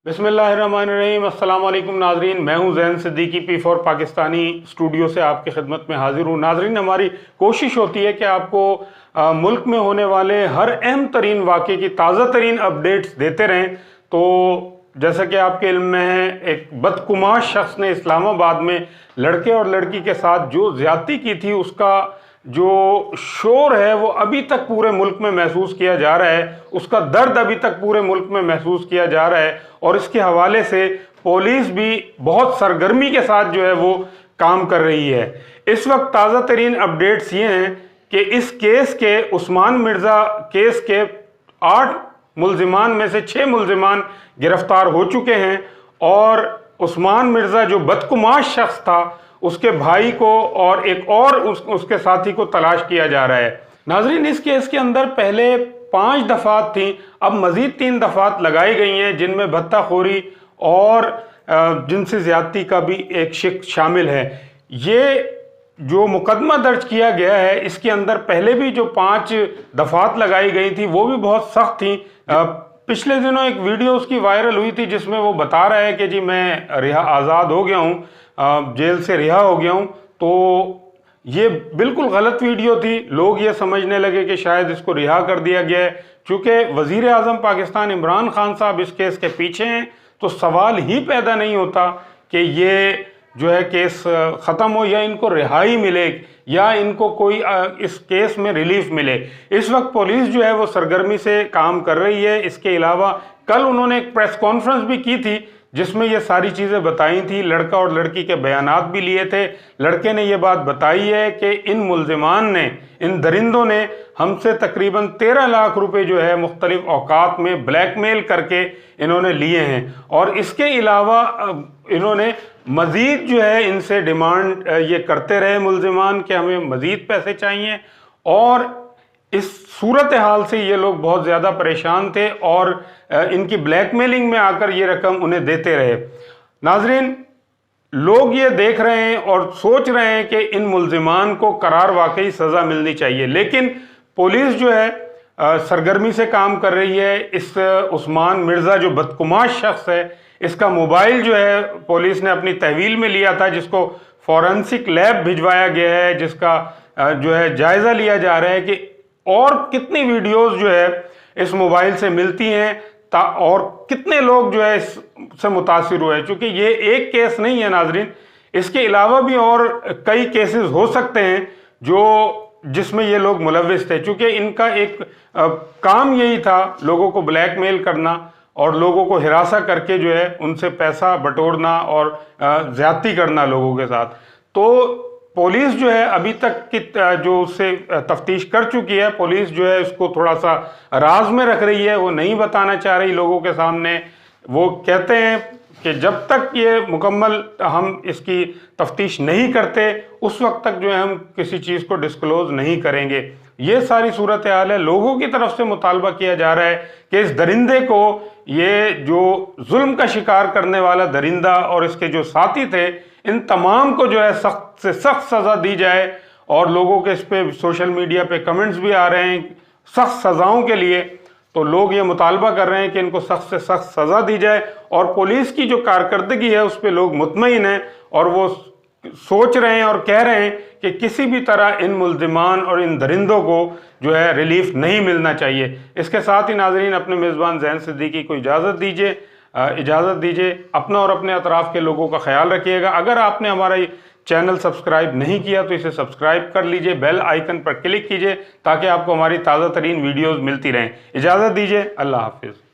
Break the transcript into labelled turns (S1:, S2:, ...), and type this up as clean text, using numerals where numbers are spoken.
S1: बिस्मिल्लाहिर्रहमानिर्रहीम। अस्सलाम वालेकुम नाजरीन, मैं हूं ज़ैन सिद्दीकी P4 पाकिस्तानी स्टूडियो से आपकी खिदमत में हाजिर हूं। नाजरीन, हमारी कोशिश होती है कि आपको मुल्क में होने वाले हर अहम तरीन वाक़े की ताज़ा तरीन अपडेट्स देते रहें। तो जैसा कि आपके इल्म में है, एक बदकुमाश शख्स ने इस्लामाबाद में लड़के और लड़की के साथ जो ज़्यादती की थी, उसका जो शोर है वो अभी तक पूरे मुल्क में महसूस किया जा रहा है, उसका दर्द अभी तक पूरे मुल्क में महसूस किया जा रहा है। और इसके हवाले से पुलिस भी बहुत सरगर्मी के साथ जो है वो काम कर रही है। इस वक्त ताज़ा तरीन अपडेट्स ये हैं कि इस केस के, उस्मान मिर्ज़ा केस के 8 मुल्ज़िमान में से 6 मुल्ज़िमान गिरफ्तार हो चुके हैं और उस्मान मिर्ज़ा जो बदकुमाश शख्स था, उसके भाई को और एक और उसके साथी को तलाश किया जा रहा है। नाजरीन, इस केस के अंदर पहले 5 दफ़ात थी, अब मज़ीद 3 दफ़ात लगाई गई हैं, जिनमें भत्ताखोरी और जिनसी ज़्यादती का भी एक शिक शामिल है। ये जो मुकदमा दर्ज किया गया है, इसके अंदर पहले भी जो 5 दफ़ात लगाई गई थी वो भी बहुत सख्त थी। पिछले दिनों एक वीडियो उसकी वायरल हुई थी जिसमें वो बता रहा है कि जी मैं आज़ाद हो गया हूँ, जेल से रिहा हो गया हूँ। तो ये बिल्कुल गलत वीडियो थी। लोग ये समझने लगे कि शायद इसको रिहा कर दिया गया है। चूँकि वज़ीर आज़म पाकिस्तान इमरान खान साहब इस केस के पीछे हैं, तो सवाल ही पैदा नहीं होता कि ये जो है केस ख़त्म हो या इनको रिहाई मिले या इनको कोई इस केस में रिलीफ मिले। इस वक्त पुलिस जो है वो सरगर्मी से काम कर रही है। इसके अलावा कल उन्होंने एक प्रेस कॉन्फ्रेंस भी की थी जिसमें ये सारी चीज़ें बताई थी, लड़का और लड़की के बयानात भी लिए थे। लड़के ने ये बात बताई है कि इन मुल्ज़िमान ने, इन दरिंदों ने हमसे तकरीबन 13 लाख रुपए जो है मुख्तलिफ औकात में ब्लैकमेल करके इन्होंने लिए हैं। और इसके अलावा इन्होंने मज़ीद जो है इनसे डिमांड ये करते रहे मुल्ज़िमान कि हमें मज़ीद पैसे चाहिए। और इस सूरत हाल से ये लोग बहुत ज़्यादा परेशान थे और इनकी ब्लैकमेलिंग में आकर ये रकम उन्हें देते रहे। नाजरीन, लोग ये देख रहे हैं और सोच रहे हैं कि इन मुल्ज़िमान को करार वाकई सज़ा मिलनी चाहिए, लेकिन पुलिस जो है सरगर्मी से काम कर रही है। इस उस्मान मिर्ज़ा जो बदकुमाश शख्स है, इसका मोबाइल जो है पुलिस ने अपनी तहवील में लिया था, जिसको फॉरेंसिक लैब भिजवाया गया है, जिसका जो है जायज़ा लिया जा रहा है कि और कितनी वीडियोस जो है इस मोबाइल से मिलती हैं और कितने लोग जो है इससे मुतासिर हुए। चूँकि ये एक केस नहीं है नाजरीन, इसके अलावा भी और कई केसेस हो सकते हैं जो जिसमें ये लोग मुलव्विस थे। चूँकि इनका एक काम यही था लोगों को ब्लैकमेल करना और लोगों को हिरासा करके जो है उनसे पैसा बटोरना और ज़्यादती करना लोगों के साथ। तो पुलिस जो है अभी तक की जो उससे तफ्तीश कर चुकी है, पुलिस जो है इसको थोड़ा सा राज में रख रही है, वो नहीं बताना चाह रही लोगों के सामने। वो कहते हैं कि जब तक ये मुकम्मल हम इसकी तफ्तीश नहीं करते उस वक्त तक जो है हम किसी चीज़ को डिस्क्लोज नहीं करेंगे। ये सारी सूरत हाल है। लोगों की तरफ से मुतालबा किया जा रहा है कि इस दरिंदे को, ये जो जुल्म का शिकार करने वाला दरिंदा और इसके जो साथी थे, इन तमाम को जो है सख्त से सख्त सज़ा दी जाए। और लोगों के इस पे सोशल मीडिया पे कमेंट्स भी आ रहे हैं सख्त सज़ाओं के लिए। तो लोग ये मुतालबा कर रहे हैं कि इनको सख्त से सख्त सज़ा दी जाए और पुलिस की जो कारकर्दगी है उस पर लोग मुतमईन हैं और वो सोच रहे हैं और कह रहे हैं कि किसी भी तरह इन मुल्ज़िमान और इन दरिंदों को जो है रिलीफ नहीं मिलना चाहिए। इसके साथ ही नाजरीन, अपने मेज़बान ज़ैन सिद्दीकी को इजाज़त दीजिए। अपना और अपने अतराफ़ के लोगों का ख्याल रखिएगा। अगर आपने हमारा चैनल सब्सक्राइब नहीं किया तो इसे सब्सक्राइब कर लीजिए, बेल आइकन पर क्लिक कीजिए ताकि आपको हमारी ताज़ा तरीन वीडियोज़ मिलती रहें। इजाज़त दीजिए, अल्लाह हाफिज़।